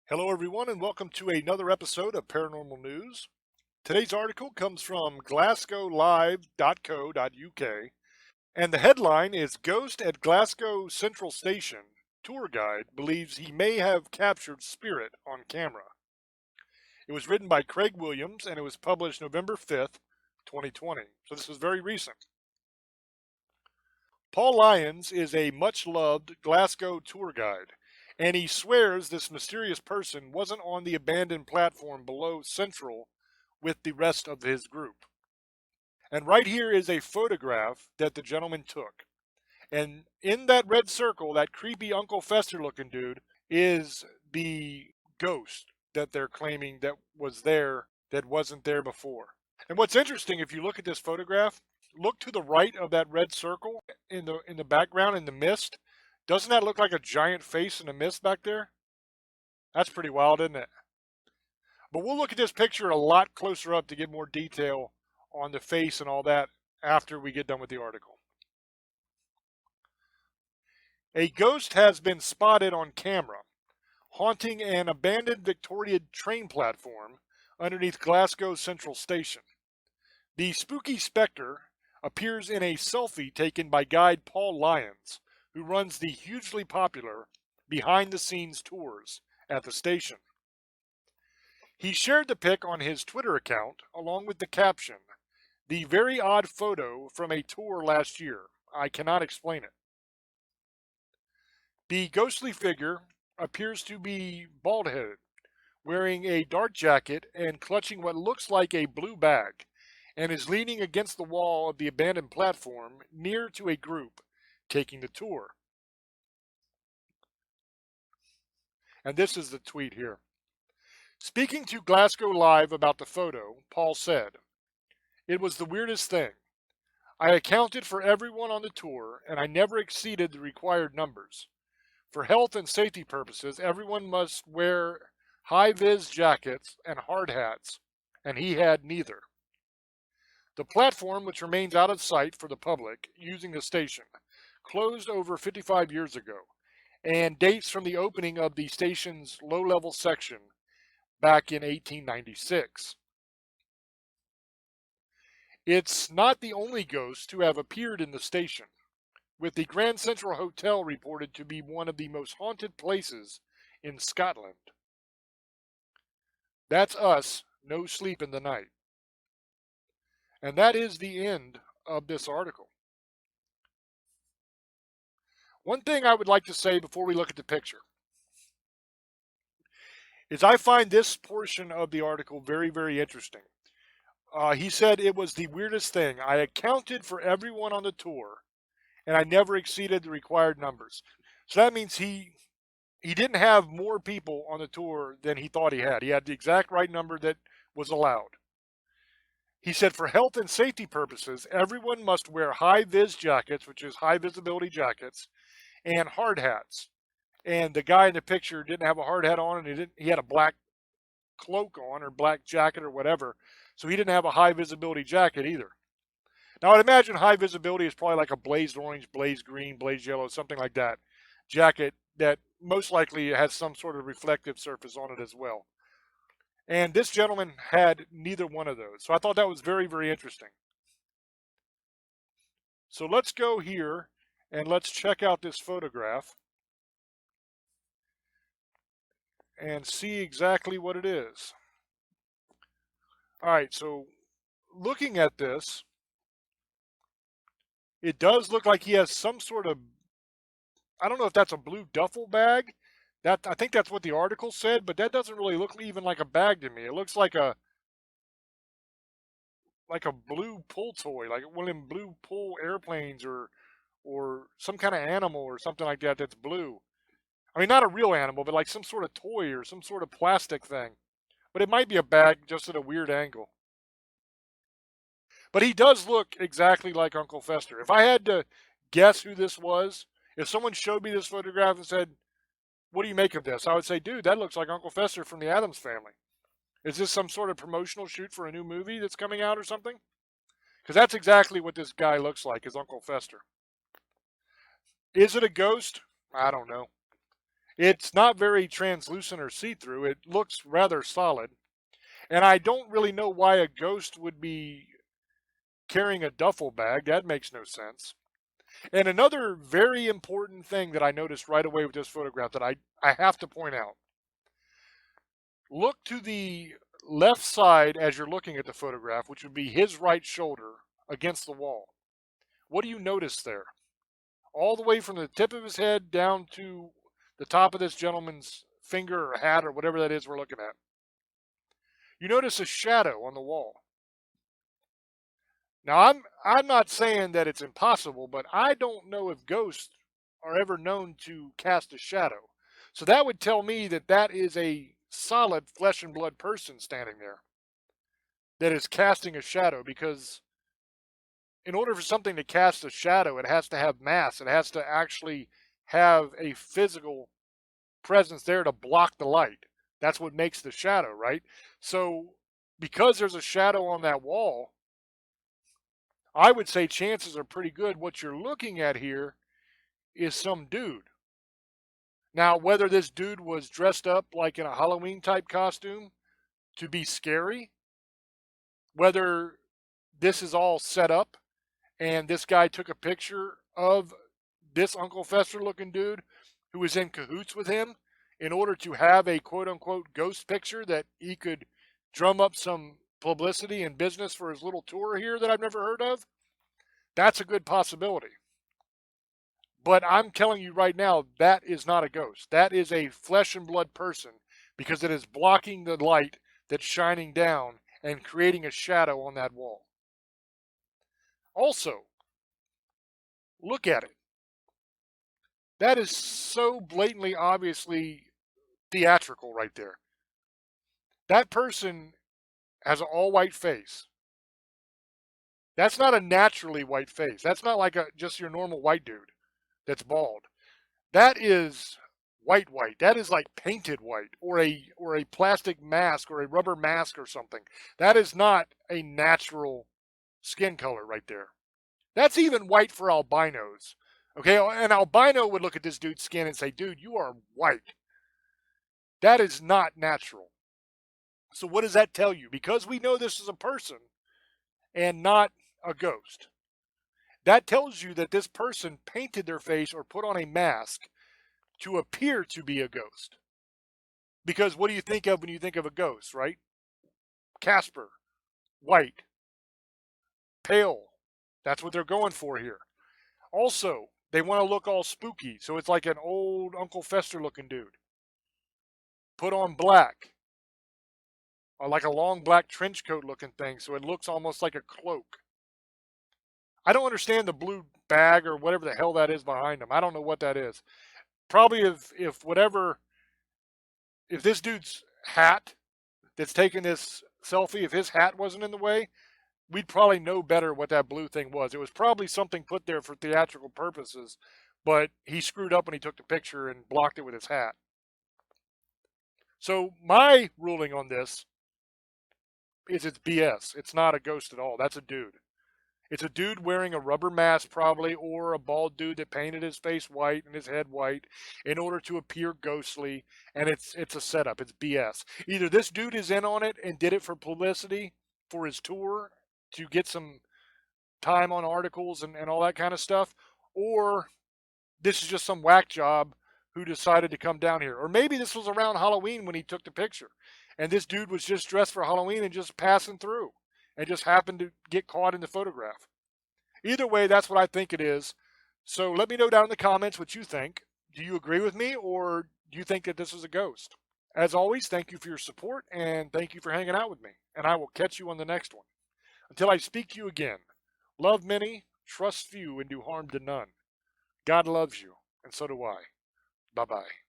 Hello, everyone, and welcome to another episode of Paranormal News. Today's article comes from glasgowlive.co.uk, and the headline is Ghost at Glasgow Central Station. Tour guide believes he may have captured spirit on camera. It was written by Craig Williams, and it was published November 5th, 2020. So this is very recent. Paul Lyons is a much-loved Glasgow tour guide, and he swears this mysterious person wasn't on the abandoned platform below Central with the rest of his group. And right here is a photograph that the gentleman took. And in that red circle, that creepy Uncle Fester looking dude, is the ghost that they're claiming that was there that wasn't there before. And what's interesting, if you look at this photograph, look to the right of that red circle in the background in the mist. Doesn't that look like a giant face in the mist back there? That's pretty wild, isn't it? But we'll look at this picture a lot closer up to get more detail on the face and all that after we get done with the article. A ghost has been spotted on camera haunting an abandoned Victorian train platform underneath Glasgow Central Station. The spooky specter appears in a selfie taken by guide Paul Lyons, who runs the hugely popular behind-the-scenes tours at the station. He shared the pic on his Twitter account along with the caption, "The very odd photo from a tour last year. I cannot explain it." The ghostly figure appears to be bald-headed, wearing a dark jacket and clutching what looks like a blue bag, and is leaning against the wall of the abandoned platform near to a group taking the tour. And this is the tweet here. Speaking to Glasgow Live about the photo, Paul said, "It was the weirdest thing. I accounted for everyone on the tour, and I never exceeded the required numbers. For health and safety purposes, everyone must wear high-vis jackets and hard hats, and he had neither. The platform, which remains out of sight for the public using the station, closed over 55 years ago and dates from the opening of the station's low-level section back in 1896. It's not the only ghost to have appeared in the station, with the Grand Central Hotel reported to be one of the most haunted places in Scotland. That's us, no sleep in the night." And that is the end of this article. One thing I would like to say before we look at the picture is I find this portion of the article very, very interesting. He said it was the weirdest thing. I accounted for everyone on the tour, and I never exceeded the required numbers. So that means he didn't have more people on the tour than he thought he had. He had the exact right number that was allowed. He said for health and safety purposes, everyone must wear high-vis jackets, which is high-visibility jackets, and hard hats. And the guy in the picture didn't have a hard hat on, and he had a black cloak on or black jacket or whatever. So he didn't have a high visibility jacket either. Now I'd imagine high visibility is probably like a blazed orange, blazed green, blazed yellow, something like that jacket that most likely has some sort of reflective surface on it as well. And this gentleman had neither one of those. So I thought that was very, very interesting. So let's go here and let's check out this photograph and see exactly what it is. All right, so looking at this, it does look like he has some sort of, I don't know if that's a blue duffel bag. I think that's what the article said, but that doesn't really look even like a bag to me. It looks like a blue pull toy, like one of them blue pull airplanes or some kind of animal or something like that that's blue. I mean, not a real animal, but like some sort of toy or some sort of plastic thing. But it might be a bag just at a weird angle. But he does look exactly like Uncle Fester. If I had to guess who this was, if someone showed me this photograph and said, "What do you make of this?" I would say, "Dude, that looks like Uncle Fester from the Addams Family. Is this some sort of promotional shoot for a new movie that's coming out or something?" Because that's exactly what this guy looks like, is Uncle Fester. Is it a ghost? I don't know. It's not very translucent or see-through. It looks rather solid. And I don't really know why a ghost would be carrying a duffel bag. That makes no sense. And another very important thing that I noticed right away with this photograph that I have to point out. Look to the left side as you're looking at the photograph, which would be his right shoulder against the wall. What do you notice there? All the way from the tip of his head down to the top of this gentleman's finger or hat or whatever that is we're looking at. You notice a shadow on the wall. Now, I'm not saying that it's impossible, but I don't know if ghosts are ever known to cast a shadow. So that would tell me that that is a solid flesh and blood person standing there that is casting a shadow, because in order for something to cast a shadow, it has to have mass. It has to actually have a physical presence there to block the light. That's what makes the shadow, right? So because there's a shadow on that wall, I would say chances are pretty good what you're looking at here is some dude. Now, whether this dude was dressed up like in a Halloween type costume to be scary, whether this is all set up and this guy took a picture of this Uncle Fester looking dude who was in cahoots with him in order to have a quote unquote ghost picture that he could drum up some publicity and business for his little tour here that I've never heard of, that's a good possibility. But I'm telling you right now, that is not a ghost. That is a flesh and blood person, because it is blocking the light that's shining down and creating a shadow on that wall. Also, look at it. That is so blatantly, obviously theatrical right there. That person has an all white face. That's not a naturally white face. That's not like just your normal white dude that's bald. That is white white. That is like painted white, or a plastic mask or a rubber mask or something. That is not a natural skin color right there. That's even white for albinos. Okay, an albino would look at this dude's skin and say, "Dude, you are white." That is not natural. So what does that tell you? Because we know this is a person and not a ghost, that tells you that this person painted their face or put on a mask to appear to be a ghost. Because what do you think of when you think of a ghost, right? Casper, white, pale. That's what they're going for here. Also, they want to look all spooky, so it's like an old Uncle Fester looking dude. Put on black, or like a long black trench coat looking thing, so it looks almost like a cloak. I don't understand the blue bag or whatever the hell that is behind him. I don't know what that is. Probably if this dude's hat that's taking this selfie, if his hat wasn't in the way, we'd probably know better what that blue thing was. It was probably something put there for theatrical purposes, but he screwed up when he took the picture and blocked it with his hat. So my ruling on this is it's BS. It's not a ghost at all. That's a dude. It's a dude wearing a rubber mask, probably, or a bald dude that painted his face white and his head white in order to appear ghostly, and it's a setup. It's BS. Either this dude is in on it and did it for publicity for his tour to get some time on articles and all that kind of stuff, or this is just some whack job who decided to come down here. Or maybe this was around Halloween when he took the picture, and this dude was just dressed for Halloween and just passing through and just happened to get caught in the photograph. Either way, that's what I think it is. So let me know down in the comments what you think. Do you agree with me, or do you think that this is a ghost? As always, thank you for your support, and thank you for hanging out with me. And I will catch you on the next one. Until I speak to you again, love many, trust few, and do harm to none. God loves you, and so do I. Bye-bye.